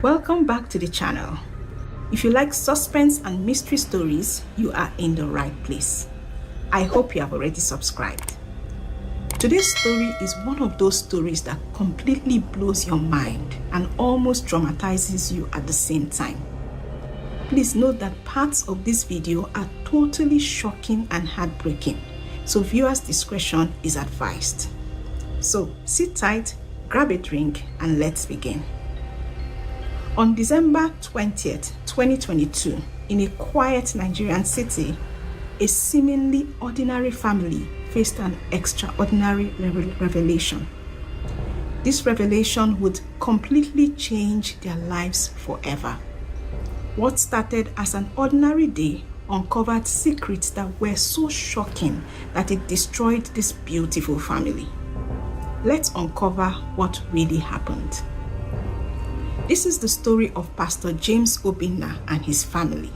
Welcome back to the channel. If you like suspense and mystery stories, you are in the right place. I hope you have already subscribed. Today's story is one of those stories that completely blows your mind and almost traumatizes you at the same time. Please note that parts of this video are totally shocking and heartbreaking, so viewers' discretion is advised. So sit tight, grab a drink, and let's begin. On December 20th, 2022, in a quiet Nigerian city, a seemingly ordinary family faced an extraordinary revelation. This revelation would completely change their lives forever. What started as an ordinary day uncovered secrets that were so shocking that it destroyed this beautiful family. Let's uncover what really happened. This is the story of Pastor James Obinna and his family.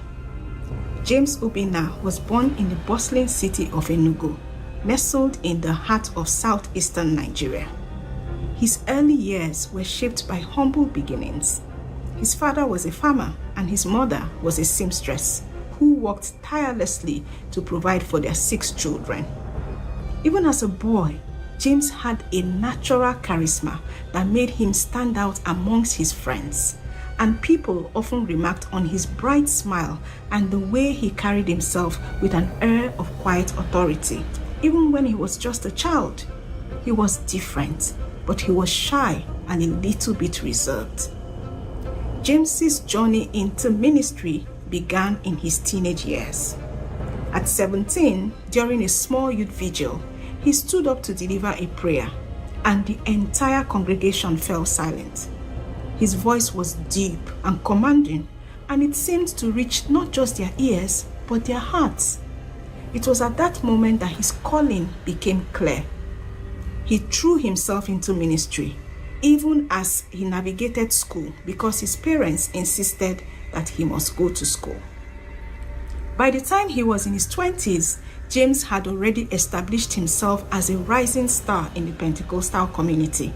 James Obinna was born in the bustling city of Enugu, nestled in the heart of southeastern Nigeria. His early years were shaped by humble beginnings. His father was a farmer and his mother was a seamstress who worked tirelessly to provide for their 6 children. Even as a boy, James had a natural charisma that made him stand out amongst his friends, and people often remarked on his bright smile and the way he carried himself with an air of quiet authority. Even when he was just a child, he was different, but he was shy and a little bit reserved. James's journey into ministry began in his teenage years. At 17, during a small youth vigil, he stood up to deliver a prayer, and the entire congregation fell silent. His voice was deep and commanding, and it seemed to reach not just their ears, but their hearts. It was at that moment that his calling became clear. He threw himself into ministry, even as he navigated school, because his parents insisted that he must go to school. By the time he was in his 20s, James had already established himself as a rising star in the Pentecostal community.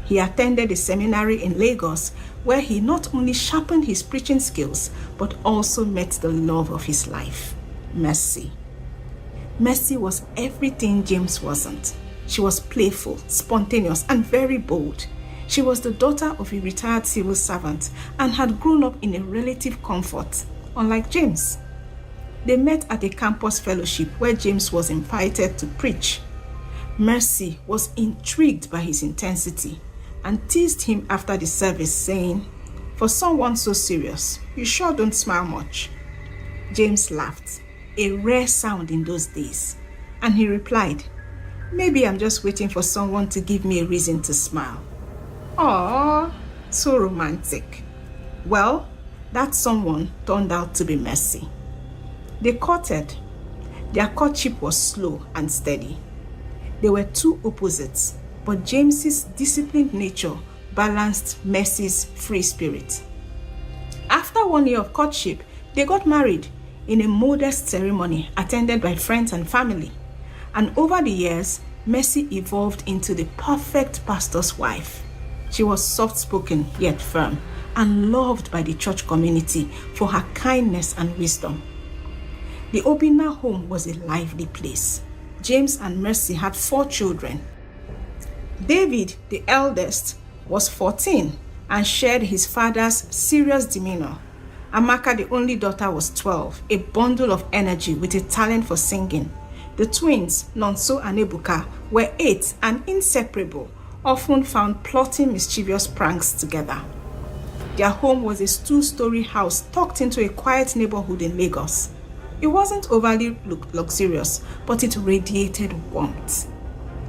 He attended a seminary in Lagos where he not only sharpened his preaching skills, but also met the love of his life, Mercy. Mercy was everything James wasn't. She was playful, spontaneous, and very bold. She was the daughter of a retired civil servant and had grown up in a relative comfort, unlike James. They met at a campus fellowship where James was invited to preach. Mercy was intrigued by his intensity and teased him after the service, saying, "For someone so serious, you sure don't smile much." James laughed, a rare sound in those days, and he replied, "Maybe I'm just waiting for someone to give me a reason to smile." Aww, so romantic. Well, that someone turned out to be Mercy. They courted. Their courtship was slow and steady. They were two opposites, but James's disciplined nature balanced Mercy's free spirit. After 1 year of courtship, they got married in a modest ceremony attended by friends and family. And over the years, Mercy evolved into the perfect pastor's wife. She was soft-spoken yet firm and loved by the church community for her kindness and wisdom. The Obinna home was a lively place. James and Mercy had 4 children. David, the eldest, was 14 and shared his father's serious demeanor. Amaka, the only daughter, was 12, a bundle of energy with a talent for singing. The twins, Nonso and Ebuka, were 8 and inseparable, often found plotting mischievous pranks together. Their home was a 2-story house tucked into a quiet neighborhood in Lagos. It wasn't overly luxurious, but it radiated warmth.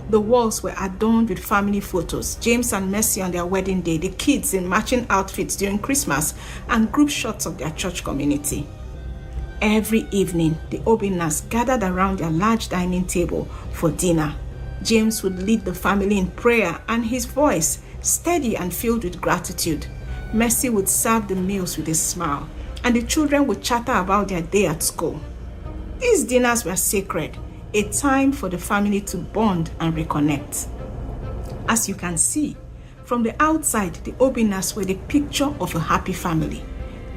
The walls were adorned with family photos, James and Mercy on their wedding day, the kids in matching outfits during Christmas, and group shots of their church community. Every evening, the Obinnas gathered around their large dining table for dinner. James would lead the family in prayer, and his voice, steady and filled with gratitude. Mercy would serve the meals with a smile, and the children would chatter about their day at school. These dinners were sacred, a time for the family to bond and reconnect. As you can see, From the outside, the Obinas were the picture of a happy family.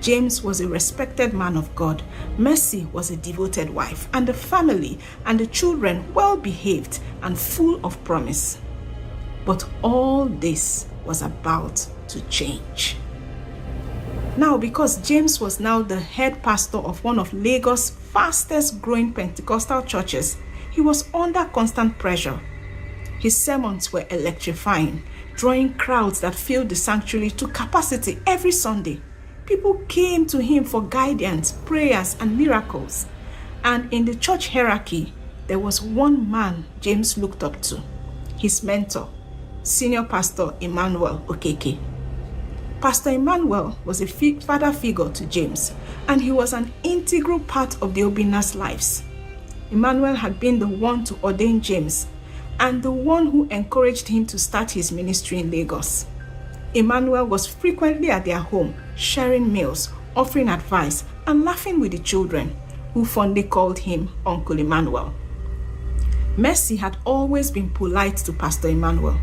James was a respected man of God. Mercy was a devoted wife, and the family and the children well behaved and full of promise. But all this was about to change. Now, because James was now the head pastor of one of Lagos' fastest growing Pentecostal churches, he was under constant pressure. His sermons were electrifying, drawing crowds that filled the sanctuary to capacity every Sunday. People came to him for guidance, prayers, and miracles. And in the church hierarchy, there was one man James looked up to, his mentor, Senior Pastor Emmanuel Okeke. Pastor Emmanuel was a father figure to James, and he was an integral part of the Obinas' lives. Emmanuel had been the one to ordain James and the one who encouraged him to start his ministry in Lagos. Emmanuel was frequently at their home, sharing meals, offering advice, and laughing with the children, who fondly called him Uncle Emmanuel. Mercy had always been polite to Pastor Emmanuel,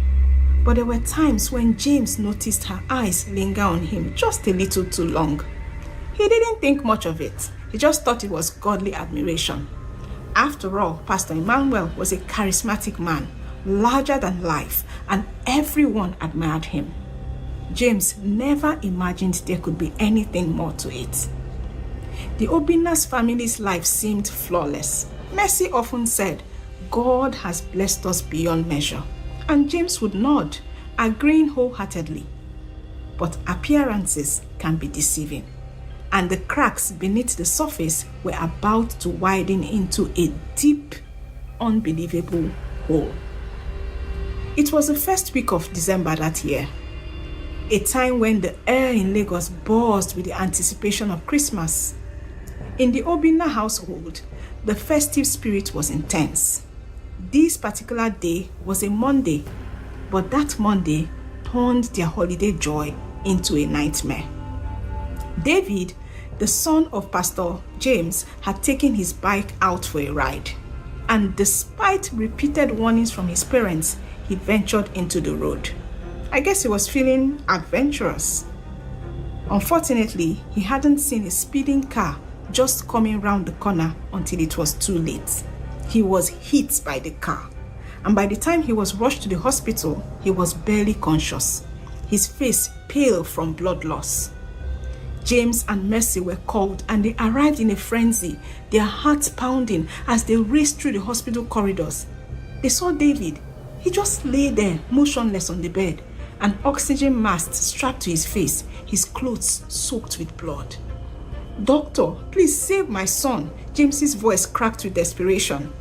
but there were times when James noticed her eyes linger on him just a little too long. He didn't think much of it. He just thought it was godly admiration. After all, Pastor Emmanuel was a charismatic man, larger than life, and everyone admired him. James never imagined there could be anything more to it. The Obinas family's life seemed flawless. Mercy often said, "God has blessed us beyond measure." And James would nod, agreeing wholeheartedly. But appearances can be deceiving, and the cracks beneath the surface were about to widen into a deep, unbelievable hole. It was the first week of December that year, a time when the air in Lagos buzzed with the anticipation of Christmas. In the Obina household, the festive spirit was intense. This particular day was a Monday, but that Monday turned their holiday joy into a nightmare. David, the son of Pastor James, had taken his bike out for a ride, and despite repeated warnings from his parents, he ventured into the road. I guess he was feeling adventurous. Unfortunately, he hadn't seen a speeding car just coming round the corner until it was too late. He was hit by the car, and by the time he was rushed to the hospital, he was barely conscious, his face pale from blood loss. James and Mercy were called, and they arrived in a frenzy, their hearts pounding as they raced through the hospital corridors. They saw David. He just lay there, motionless on the bed, an oxygen mask strapped to his face, his clothes soaked with blood. "Doctor, please save my son," James's voice cracked with desperation.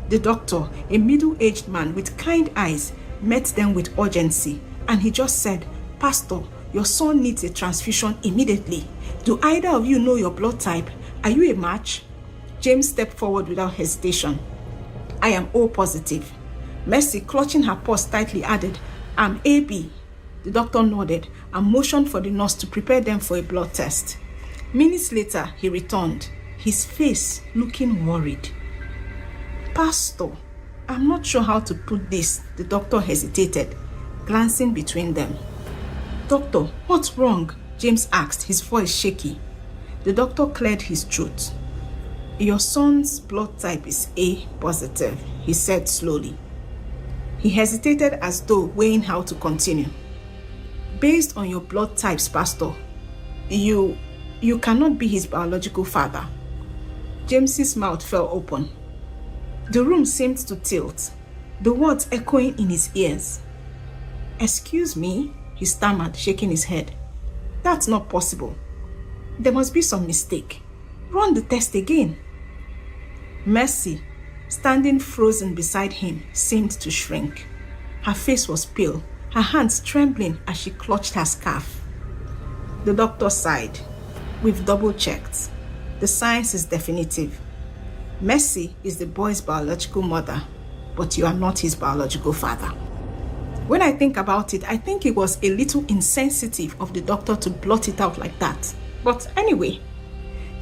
The doctor, a middle-aged man with kind eyes, met them with urgency, and he just said, "Pastor, your son needs a transfusion immediately. Do either of you know your blood type? Are you a match?" James stepped forward without hesitation. "I am O positive." Mercy, clutching her purse tightly, added, "I'm AB." The doctor nodded and motioned for the nurse to prepare them for a blood test. Minutes later, he returned, his face looking worried. "Pastor, I'm not sure how to put this," the doctor hesitated, glancing between them. "Doctor, what's wrong?" James asked, his voice shaky. The doctor cleared his throat. "Your son's blood type is A positive," he said slowly. He hesitated as though weighing how to continue. "Based on your blood types, Pastor, you cannot be his biological father." James's mouth fell open. The room seemed to tilt, the words echoing in his ears. "Excuse me," he stammered, shaking his head. "That's not possible. There must be some mistake. Run the test again." Mercy, standing frozen beside him, seemed to shrink. Her face was pale, her hands trembling as she clutched her scarf. The doctor sighed. "We've double-checked. The science is definitive. Mercy is the boy's biological mother, but you are not his biological father." When I think about it, I think it was a little insensitive of the doctor to blurt it out like that. But anyway,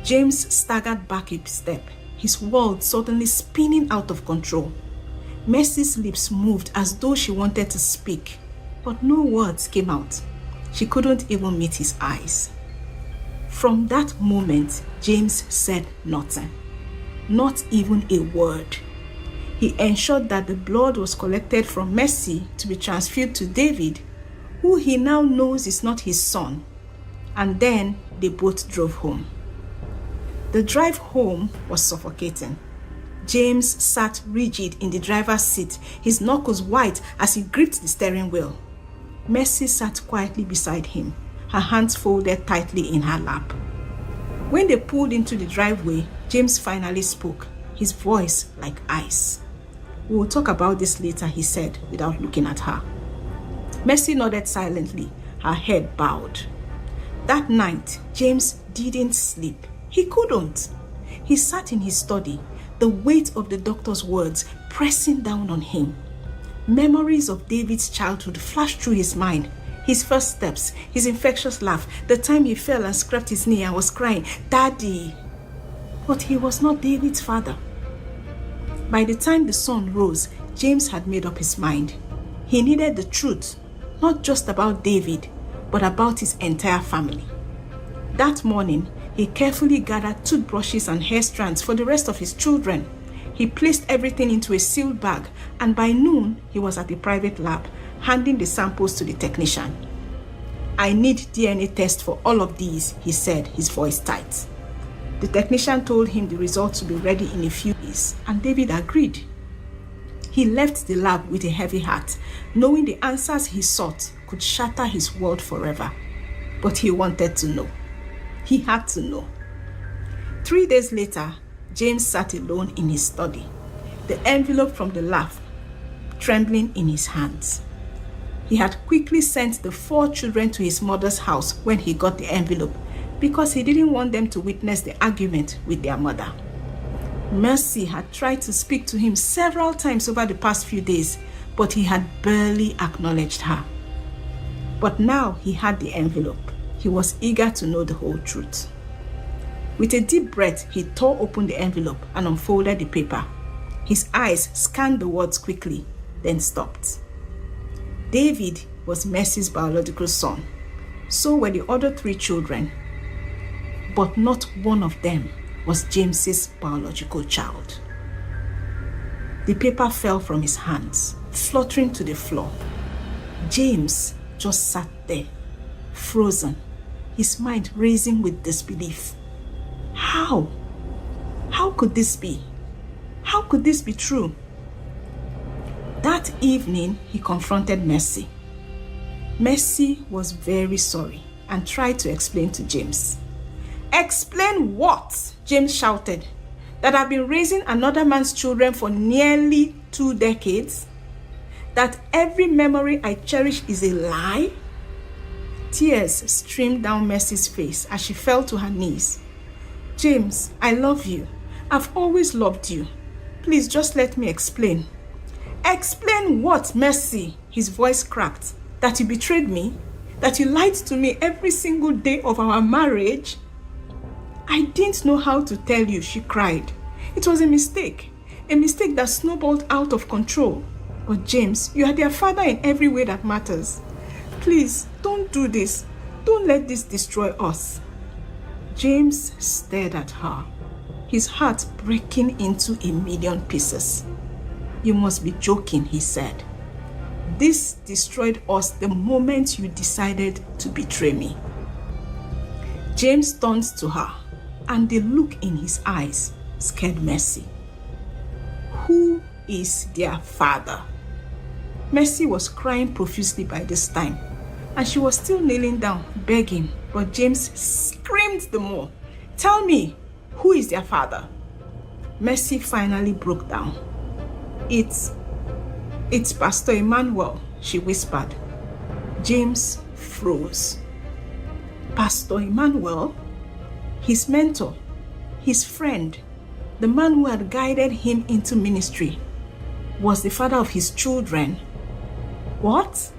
James staggered back a step, his world suddenly spinning out of control. Mercy's lips moved as though she wanted to speak, but no words came out. She couldn't even meet his eyes. From that moment, James said nothing, not even a word. He ensured that the blood was collected from Mercy to be transferred to David, who he now knows is not his son, and then they both drove home. The drive home was suffocating. James sat rigid in the driver's seat, his knuckles white as he gripped the steering wheel. Mercy sat quietly beside him, her hands folded tightly in her lap. When they pulled into the driveway, James finally spoke, his voice like ice. "We will talk about this later," he said without looking at her. Mercy nodded silently, her head bowed. That night, James didn't sleep. He couldn't. He sat in his study, the weight of the doctor's words pressing down on him. Memories of David's childhood flashed through his mind. His first steps, his infectious laugh, the time he fell and scraped his knee and was crying, "Daddy!" But he was not David's father. By the time the sun rose, James had made up his mind. He needed the truth, not just about David, but about his entire family. That morning, he carefully gathered toothbrushes and hair strands for the rest of his children. He placed everything into a sealed bag, and by noon, he was at the private lab, handing the samples to the technician. "I need DNA tests for all of these," he said, his voice tight. The technician told him the results would be ready in a few days, and David agreed. He left the lab with a heavy heart, knowing the answers he sought could shatter his world forever. But he wanted to know. He had to know. 3 days later, James sat alone in his study, the envelope from the lab trembling in his hands. He had quickly sent the 4 children to his mother's house when he got the envelope, because he didn't want them to witness the argument with their mother. Mercy had tried to speak to him several times over the past few days, but he had barely acknowledged her. But now he had the envelope. He was eager to know the whole truth. With a deep breath, he tore open the envelope and unfolded the paper. His eyes scanned the words quickly, then stopped. David was Mercy's biological son. So were the other 3 children. But not one of them was James's biological child. The paper fell from his hands, fluttering to the floor. James just sat there, frozen, his mind racing with disbelief. How? How could this be? How could this be true? That evening, he confronted Mercy. Mercy was very sorry and tried to explain to James. "Explain what?" James shouted. "That I've been raising another man's children for nearly 2 decades? That every memory I cherish is a lie?" Tears streamed down Mercy's face as she fell to her knees. "James, I love you. I've always loved you. Please just let me explain." "Explain what, Mercy?" His voice cracked. "That you betrayed me? That you lied to me every single day of our marriage?" "I didn't know how to tell you," she cried. "It was a mistake that snowballed out of control. But James, you are their father in every way that matters. Please, don't do this. Don't let this destroy us." James stared at her, his heart breaking into a million pieces. "You must be joking," he said. "This destroyed us the moment you decided to betray me." James turned to her, and the look in his eyes scared Mercy. "Who is their father?" Mercy was crying profusely by this time, and she was still kneeling down, begging, but James screamed the more. "Tell me, who is their father?" Mercy finally broke down. It's Pastor Emmanuel," she whispered. James froze. Pastor Emmanuel? His mentor, his friend, the man who had guided him into ministry, was the father of his children. What?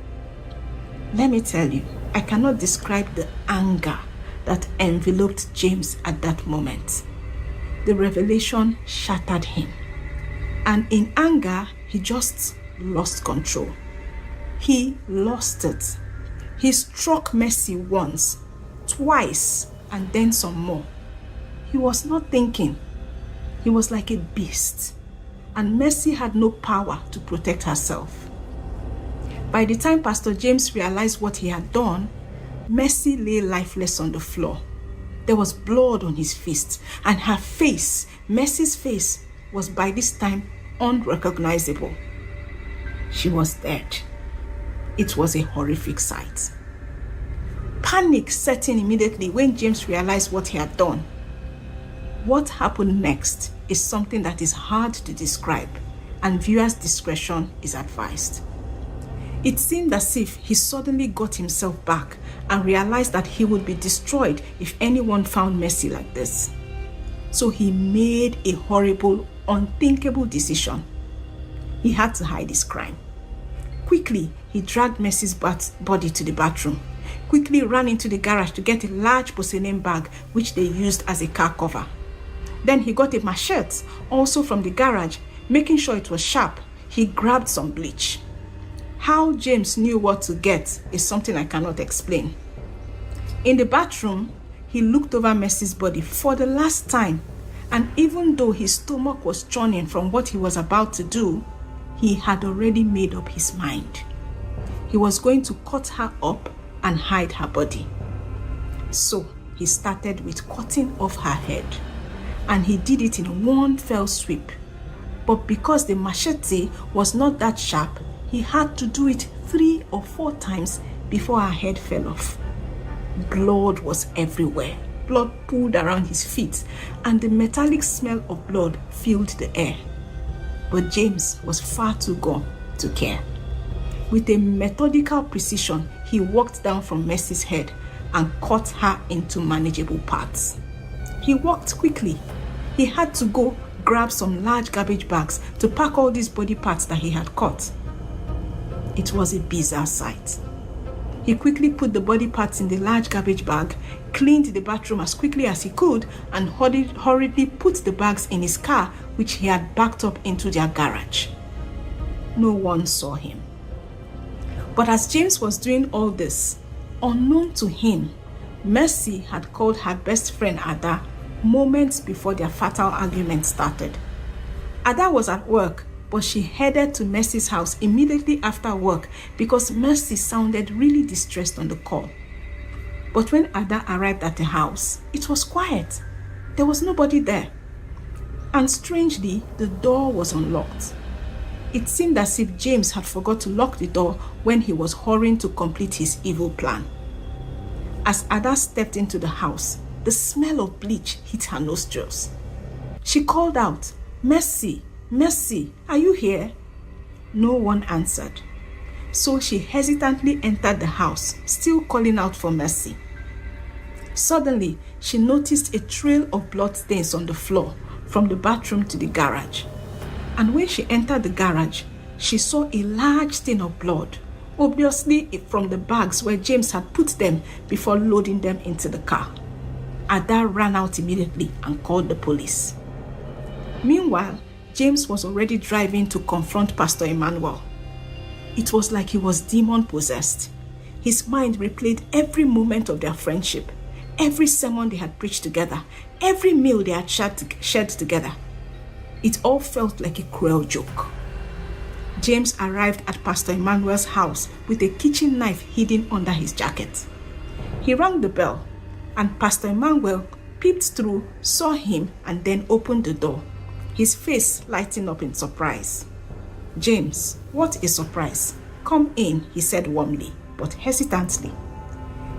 Let me tell you, I cannot describe the anger that enveloped James at that moment. The revelation shattered him, and in anger, he just lost control. He lost it. He struck Mercy once, twice, and then some more. He was not thinking. He was like a beast, and Mercy had no power to protect herself. By the time Pastor James realized what he had done, Mercy lay lifeless on the floor. There was blood on his fist, and her face, Mercy's face, was by this time unrecognizable. She was dead. It was a horrific sight. Panic set in immediately when James realized what he had done. What happened next is something that is hard to describe, and viewers' discretion is advised. It seemed as if he suddenly got himself back and realized that he would be destroyed if anyone found Mercy like this. So he made a horrible, unthinkable decision. He had to hide his crime. Quickly, he dragged Mercy's body to the bathroom, quickly ran into the garage to get a large porcelain bag which they used as a car cover. Then he got a machete, also from the garage. Making sure it was sharp, he grabbed some bleach. How James knew what to get is something I cannot explain. In the bathroom, he looked over Mercy's body for the last time, and even though his stomach was churning from what he was about to do, he had already made up his mind. He was going to cut her up and hide her body. So he started with cutting off her head, and he did it in one fell sweep. But because the machete was not that sharp, he had to do it 3 or 4 times before her head fell off. Blood was everywhere. Blood pooled around his feet, and the metallic smell of blood filled the air. But James was far too gone to care. With a methodical precision, he walked down from Mercy's head and cut her into manageable parts. He walked quickly. He had to go grab some large garbage bags to pack all these body parts that he had cut. It was a bizarre sight. He quickly put the body parts in the large garbage bag, cleaned the bathroom as quickly as he could, and hurriedly put the bags in his car, which he had backed up into their garage. No one saw him. But as James was doing all this, unknown to him, Mercy had called her best friend Ada moments before their fatal argument started. Ada was at work, but she headed to Mercy's house immediately after work because Mercy sounded really distressed on the call. But when Ada arrived at the house, it was quiet. There was nobody there. And strangely, the door was unlocked. It seemed as if James had forgot to lock the door when he was hurrying to complete his evil plan. As Ada stepped into the house, the smell of bleach hit her nostrils. She called out, "Mercy, Mercy, are you here?" No one answered. So she hesitantly entered the house, still calling out for Mercy. Suddenly, she noticed a trail of bloodstains on the floor from the bathroom to the garage. And when she entered the garage, she saw a large stain of blood, obviously from the bags where James had put them before loading them into the car. Ada ran out immediately and called the police. Meanwhile, James was already driving to confront Pastor Emmanuel. It was like he was demon-possessed. His mind replayed every moment of their friendship, every sermon they had preached together, every meal they had shared together. It all felt like a cruel joke. James arrived at Pastor Emmanuel's house with a kitchen knife hidden under his jacket. He rang the bell, and Pastor Emmanuel peeped through, saw him, and then opened the door, his face lighting up in surprise. "James, what a surprise. Come in," he said warmly, but hesitantly.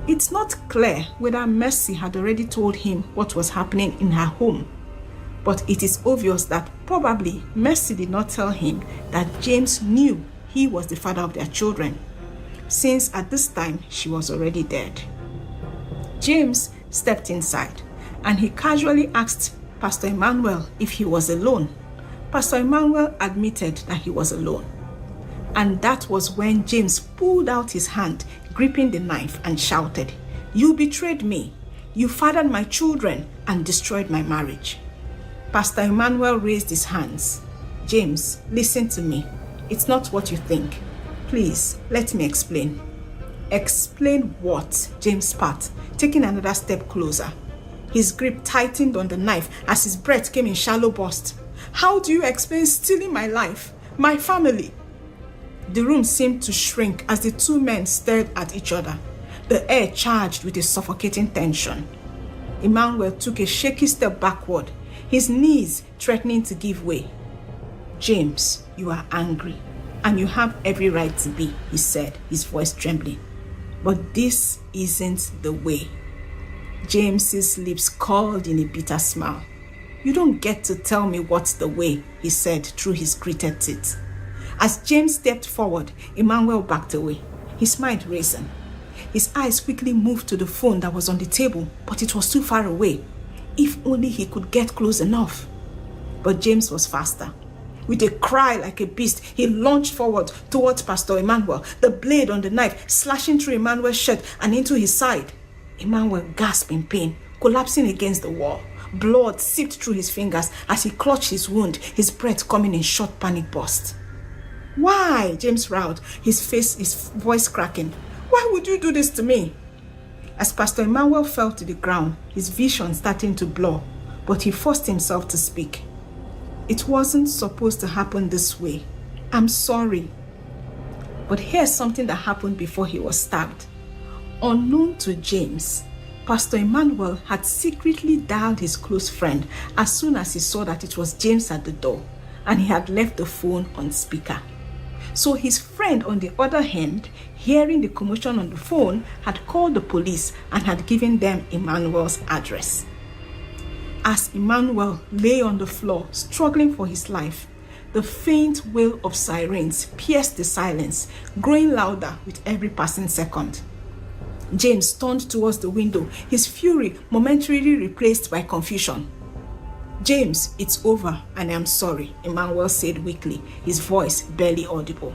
It's not clear whether Mercy had already told him what was happening in her home, but it is obvious that probably Mercy did not tell him that James knew he was the father of their children, since at this time she was already dead. James stepped inside, and he casually asked Pastor Emmanuel if he was alone. Pastor Emmanuel admitted that he was alone. And that was when James pulled out his hand, gripping the knife, and shouted, "You betrayed me. You fathered my children and destroyed my marriage." Pastor Emmanuel raised his hands. "James, listen to me. It's not what you think. Please, let me explain. Explain what? James spat, taking another step closer. His grip tightened on the knife as his breath came in shallow bursts. How do you explain stealing my life, my family? The room seemed to shrink as the two men stared at each other, the air charged with a suffocating tension. Emmanuel took a shaky step backward, his knees threatening to give way. James, you are angry, and you have every right to be, he said, his voice trembling. But this isn't the way. James's lips curled in a bitter smile. You don't get to tell me what's the way, he said through his gritted teeth. As James stepped forward, Emmanuel backed away, his mind racing. His eyes quickly moved to the phone that was on the table, but it was too far away. If only he could get close enough. But James was faster. With a cry like a beast, he lunged forward towards Pastor Emmanuel, the blade on the knife slashing through Emmanuel's shirt and into his side. Emmanuel gasped in pain, collapsing against the wall. Blood seeped through his fingers as he clutched his wound, his breath coming in short panic bursts. Why? James growled, his voice cracking. Why would you do this to me? As Pastor Emmanuel fell to the ground, his vision starting to blur, but he forced himself to speak. It wasn't supposed to happen this way. I'm sorry. But here's something that happened before he was stabbed. Unknown to James, Pastor Emmanuel had secretly dialed his close friend as soon as he saw that it was James at the door, and he had left the phone on speaker. So his friend, on the other hand, hearing the commotion on the phone, had called the police and had given them Emmanuel's address. As Emmanuel lay on the floor, struggling for his life, the faint wail of sirens pierced the silence, growing louder with every passing second. James turned towards the window, his fury momentarily replaced by confusion. James, it's over, and I'm sorry, Emmanuel said weakly, his voice barely audible.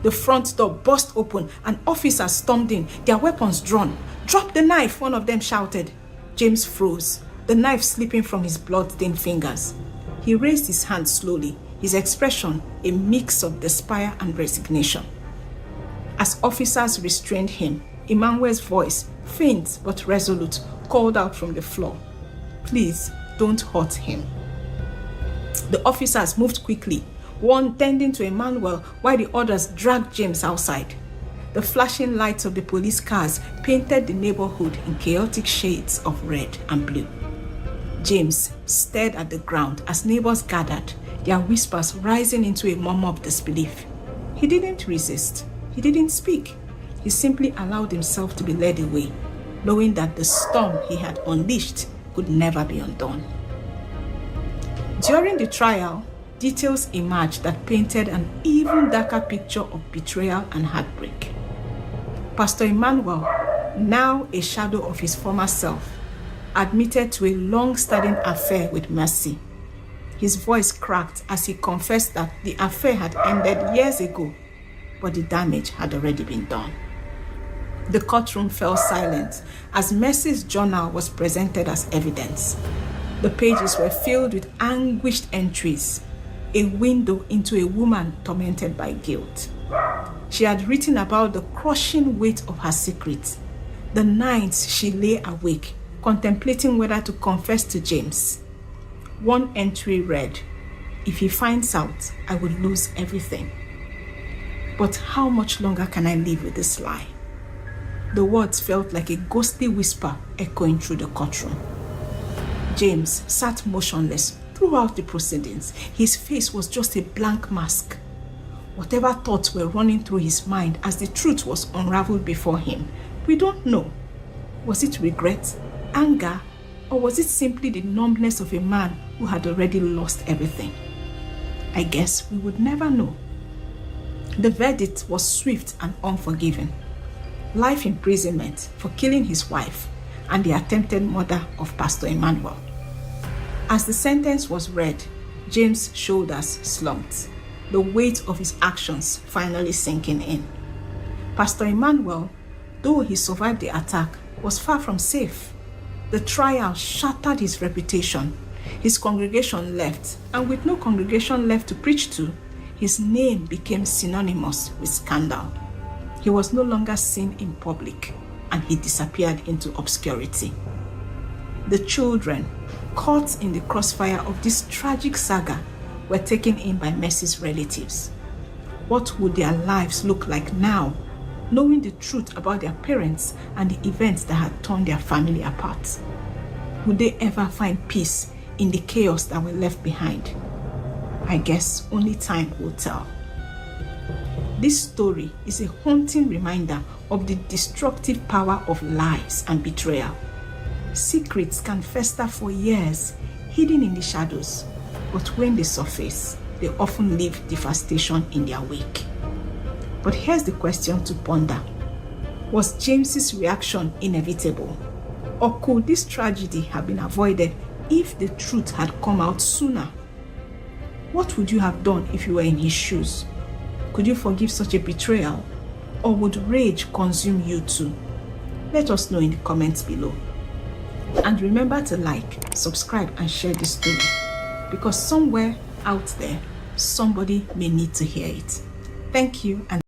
The front door burst open and officers stormed in, their weapons drawn. Drop the knife, one of them shouted. James froze, the knife slipping from his blood-stained fingers. He raised his hand slowly, his expression a mix of despair and resignation. As officers restrained him, Emmanuel's voice, faint but resolute, called out from the floor, "Please, don't hurt him." The officers moved quickly, one tending to Emmanuel while the others dragged James outside. The flashing lights of the police cars painted the neighborhood in chaotic shades of red and blue. James stared at the ground as neighbors gathered, their whispers rising into a murmur of disbelief. He didn't resist. He didn't speak. He simply allowed himself to be led away, knowing that the storm he had unleashed could never be undone. During the trial, details emerged that painted an even darker picture of betrayal and heartbreak. Pastor Emmanuel, now a shadow of his former self, admitted to a long-standing affair with Mercy. His voice cracked as he confessed that the affair had ended years ago, but the damage had already been done. The courtroom fell silent as Mercy's journal was presented as evidence. The pages were filled with anguished entries, a window into a woman tormented by guilt. She had written about the crushing weight of her secret, the nights she lay awake, contemplating whether to confess to James. One entry read, "If he finds out, I would lose everything. But how much longer can I live with this lie?" The words felt like a ghostly whisper echoing through the courtroom. James sat motionless throughout the proceedings. His face was just a blank mask. Whatever thoughts were running through his mind as the truth was unraveled before him, we don't know. Was it regret, anger, or was it simply the numbness of a man who had already lost everything? I guess we would never know. The verdict was swift and unforgiving. Life imprisonment for killing his wife and the attempted murder of Pastor Emmanuel. As the sentence was read, James' shoulders slumped, the weight of his actions finally sinking in. Pastor Emmanuel, though he survived the attack, was far from safe. The trial shattered his reputation. His congregation left, and with no congregation left to preach to, his name became synonymous with scandal. He was no longer seen in public, and he disappeared into obscurity. The children, caught in the crossfire of this tragic saga, were taken in by Mercy's relatives. What would their lives look like now, knowing the truth about their parents and the events that had torn their family apart? Would they ever find peace in the chaos that were left behind? I guess only time will tell. This story is a haunting reminder of the destructive power of lies and betrayal. Secrets can fester for years, hidden in the shadows, but when they surface, they often leave devastation in their wake. But here's the question to ponder. Was James's reaction inevitable? Or could this tragedy have been avoided if the truth had come out sooner? What would you have done if you were in his shoes? Could you forgive such a betrayal? Or would rage consume you too? Let us know in the comments below. And remember to like, subscribe and share this story, because somewhere out there, somebody may need to hear it. Thank you and